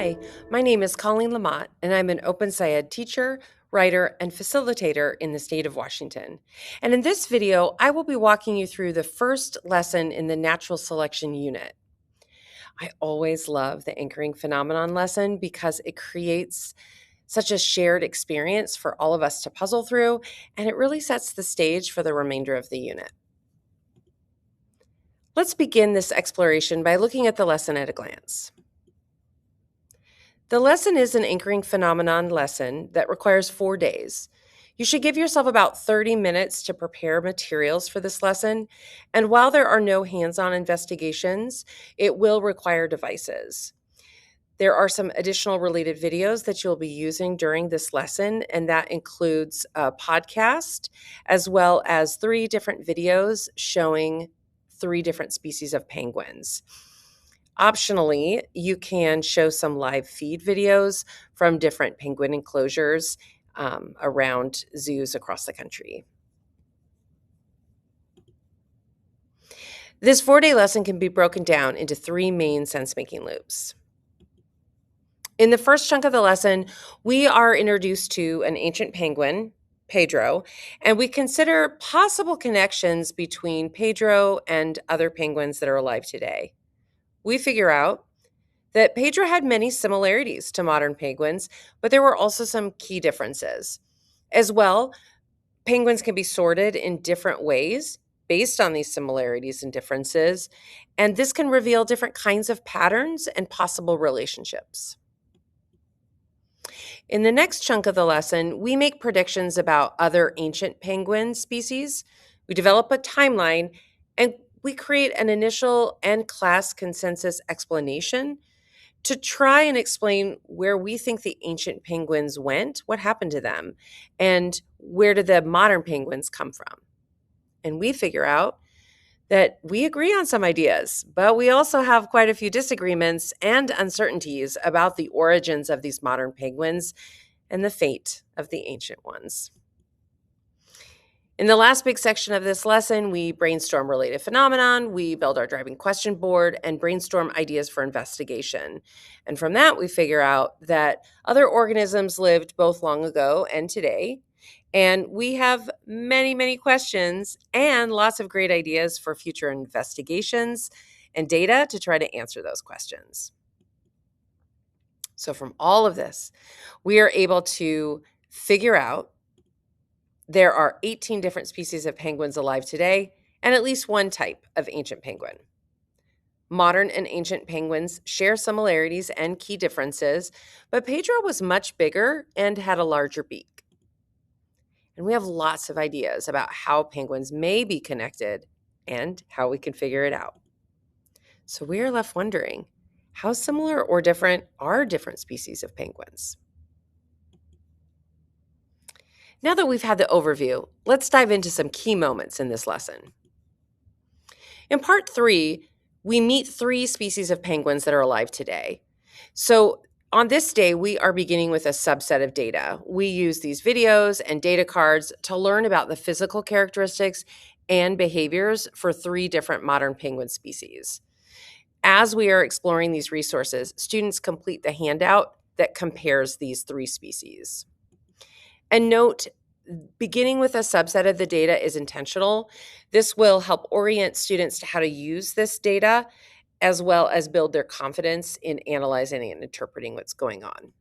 Hi, my name is Colleen Lamott, and I'm an OpenSciEd teacher, writer, and facilitator in the state of Washington. And in this video, I will be walking you through the first lesson in the natural selection unit. I always love the anchoring phenomenon lesson because it creates such a shared experience for all of us to puzzle through, and it really sets the stage for the remainder of the unit. Let's begin this exploration by looking at the lesson at a glance. The lesson is an anchoring phenomenon lesson that requires 4 days. You should give yourself about 30 minutes to prepare materials for this lesson, and while there are no hands-on investigations, it will require devices. There are some additional related videos that you'll be using during this lesson, and that includes a podcast, as well as 3 different videos showing 3 different species of penguins. Optionally, you can show some live feed videos from different penguin enclosures around zoos across the country. This 4-day lesson can be broken down into 3 main sense-making loops. In the first chunk of the lesson, we are introduced to an ancient penguin, Pedro, and we consider possible connections between Pedro and other penguins that are alive today. We figure out that Pedro had many similarities to modern penguins, but there were also some key differences. As well, penguins can be sorted in different ways based on these similarities and differences, and this can reveal different kinds of patterns and possible relationships. In the next chunk of the lesson, we make predictions about other ancient penguin species. We develop a timeline, and we create an initial and class consensus explanation to try and explain where we think the ancient penguins went, what happened to them, and where did the modern penguins come from. And we figure out that we agree on some ideas, but we also have quite a few disagreements and uncertainties about the origins of these modern penguins and the fate of the ancient ones. In the last big section of this lesson, we brainstorm related phenomenon, we build our driving question board, and brainstorm ideas for investigation. And from that, we figure out that other organisms lived both long ago and today. And we have many, many questions and lots of great ideas for future investigations and data to try to answer those questions. So from all of this, we are able to figure out there are 18 different species of penguins alive today and at least one type of ancient penguin. Modern and ancient penguins share similarities and key differences, but Pedro was much bigger and had a larger beak. And we have lots of ideas about how penguins may be connected and how we can figure it out. So we are left wondering, how similar or different are different species of penguins? Now that we've had the overview, let's dive into some key moments in this lesson. In part 3, we meet 3 species of penguins that are alive today. So on this day, we are beginning with a subset of data. We use these videos and data cards to learn about the physical characteristics and behaviors for 3 different modern penguin species. As we are exploring these resources, students complete the handout that compares these 3 species. And note, beginning with a subset of the data is intentional. This will help orient students to how to use this data, as well as build their confidence in analyzing and interpreting what's going on.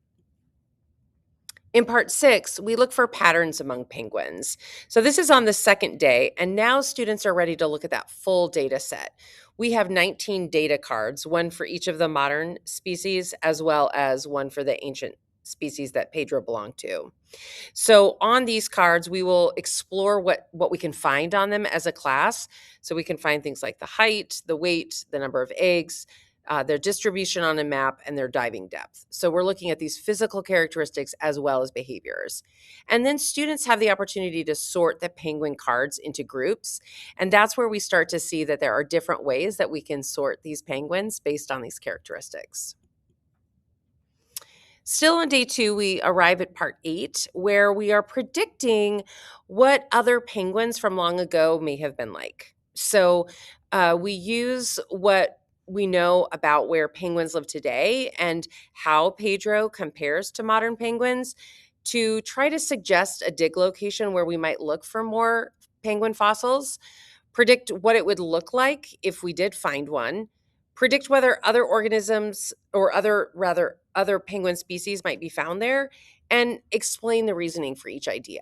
In part 6, we look for patterns among penguins. So this is on the second day, and now students are ready to look at that full data set. We have 19 data cards, one for each of the modern species, as well as one for the ancient species that Pedro belonged to. So on these cards, we will explore what we can find on them as a class. So we can find things like the height, the weight, the number of eggs, their distribution on a map, and their diving depth. So we're looking at these physical characteristics as well as behaviors. And then students have the opportunity to sort the penguin cards into groups. And that's where we start to see that there are different ways that we can sort these penguins based on these characteristics. Still on day 2, we arrive at part 8, where we are predicting what other penguins from long ago may have been like. So we use what we know about where penguins live today and how Pedro compares to modern penguins to try to suggest a dig location where we might look for more penguin fossils, predict what it would look like if we did find one, predict whether other organisms or other penguin species might be found there, and explain the reasoning for each idea.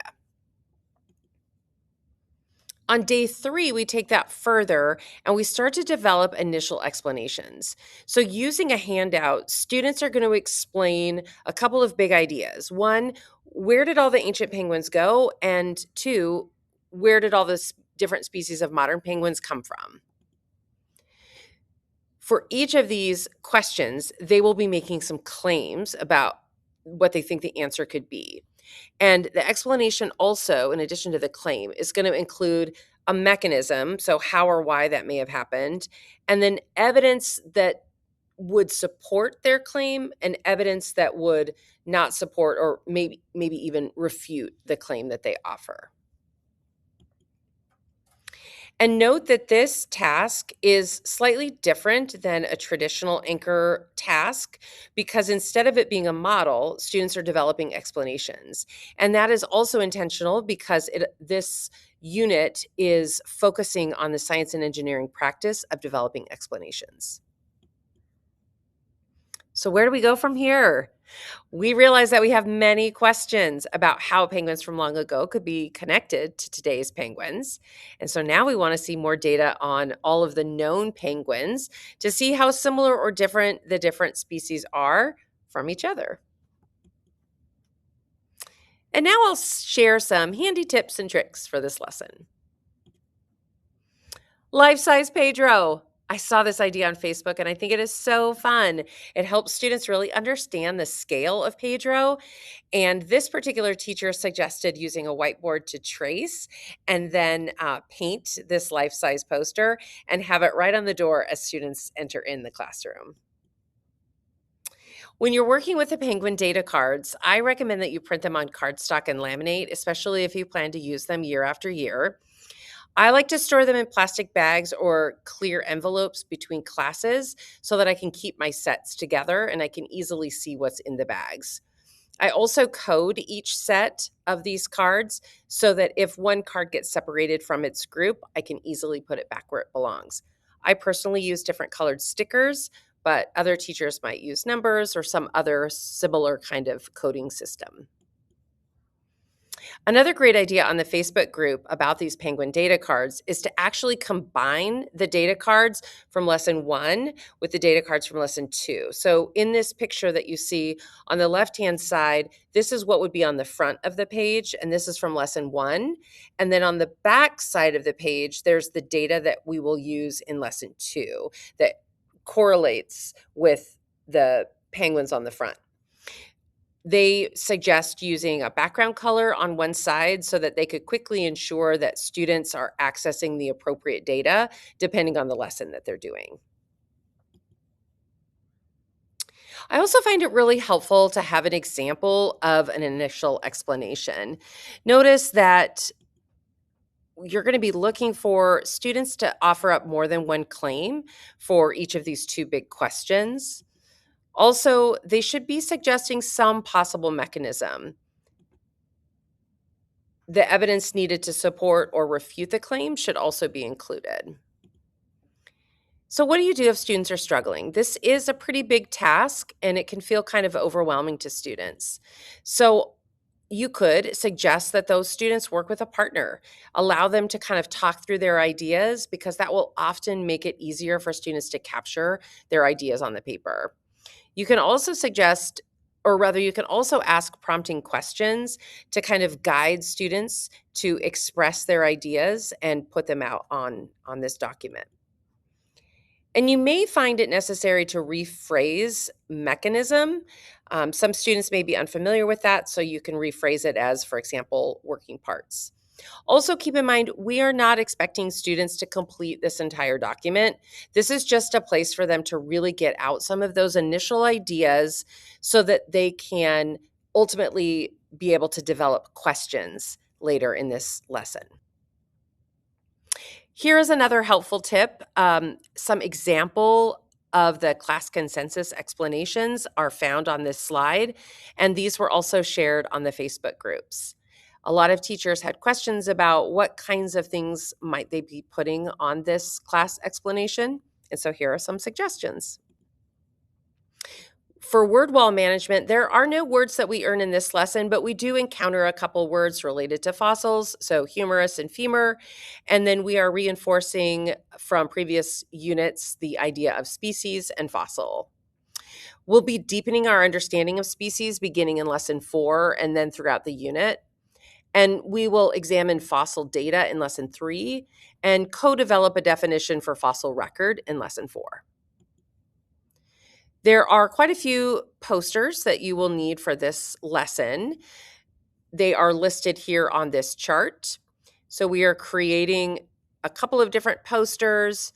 On day 3, we take that further and we start to develop initial explanations. So, using a handout, students are going to explain a couple of big ideas. One, where did all the ancient penguins go? And two, where did all the different species of modern penguins come from? For each of these questions, they will be making some claims about what they think the answer could be. And the explanation also, in addition to the claim, is going to include a mechanism, so how or why that may have happened, and then evidence that would support their claim and evidence that would not support or maybe even refute the claim that they offer. And note that this task is slightly different than a traditional anchor task because instead of it being a model, students are developing explanations. And that is also intentional because this unit is focusing on the science and engineering practice of developing explanations. So where do we go from here? We realize that we have many questions about how penguins from long ago could be connected to today's penguins. And so now we want to see more data on all of the known penguins to see how similar or different the different species are from each other. And now I'll share some handy tips and tricks for this lesson. Life-size Pedro. I saw this idea on Facebook and I think it is so fun. It helps students really understand the scale of Pedro. And this particular teacher suggested using a whiteboard to trace and then paint this life-size poster and have it right on the door as students enter in the classroom. When you're working with the penguin data cards, I recommend that you print them on cardstock and laminate, especially if you plan to use them year after year. I like to store them in plastic bags or clear envelopes between classes so that I can keep my sets together and I can easily see what's in the bags. I also code each set of these cards so that if one card gets separated from its group, I can easily put it back where it belongs. I personally use different colored stickers, but other teachers might use numbers or some other similar kind of coding system. Another great idea on the Facebook group about these penguin data cards is to actually combine the data cards from lesson 1 with the data cards from lesson 2. So in this picture that you see on the left-hand side, this is what would be on the front of the page, and this is from lesson 1. And then on the back side of the page, there's the data that we will use in lesson 2 that correlates with the penguins on the front. They suggest using a background color on one side so that they could quickly ensure that students are accessing the appropriate data depending on the lesson that they're doing. I also find it really helpful to have an example of an initial explanation. Notice that you're going to be looking for students to offer up more than one claim for each of these two big questions. Also, they should be suggesting some possible mechanism. The evidence needed to support or refute the claim should also be included. So what do you do if students are struggling? This is a pretty big task and it can feel kind of overwhelming to students. So you could suggest that those students work with a partner, allow them to kind of talk through their ideas because that will often make it easier for students to capture their ideas on the paper. You can also suggest, or rather, you can also ask prompting questions to kind of guide students to express their ideas and put them out on this document. And you may find it necessary to rephrase mechanism. Some students may be unfamiliar with that, so you can rephrase it as, for example, working parts. Also, keep in mind, we are not expecting students to complete this entire document. This is just a place for them to really get out some of those initial ideas so that they can ultimately be able to develop questions later in this lesson. Here is another helpful tip, some example of the class consensus explanations are found on this slide, and these were also shared on the Facebook groups. A lot of teachers had questions about what kinds of things might they be putting on this class explanation, and so here are some suggestions. For word wall management, there are no words that we earn in this lesson, but we do encounter a couple words related to fossils, so humerus and femur, and then we are reinforcing from previous units the idea of species and fossil. We'll be deepening our understanding of species beginning in lesson 4 and then throughout the unit. And we will examine fossil data in lesson 3 and co-develop a definition for fossil record in lesson 4. There are quite a few posters that you will need for this lesson. They are listed here on this chart. So we are creating a couple of different posters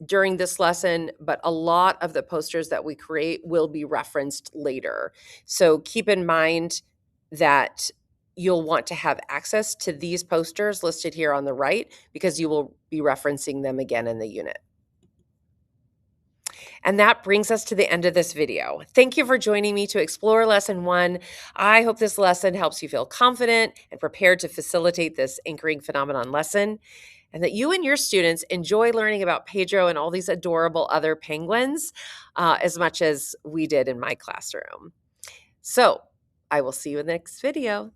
during this lesson, but a lot of the posters that we create will be referenced later. So keep in mind that you'll want to have access to these posters listed here on the right because you will be referencing them again in the unit. And that brings us to the end of this video. Thank you for joining me to explore lesson 1. I hope this lesson helps you feel confident and prepared to facilitate this anchoring phenomenon lesson, and that you and your students enjoy learning about Pedro and all these adorable other penguins as much as we did in my classroom. So I will see you in the next video.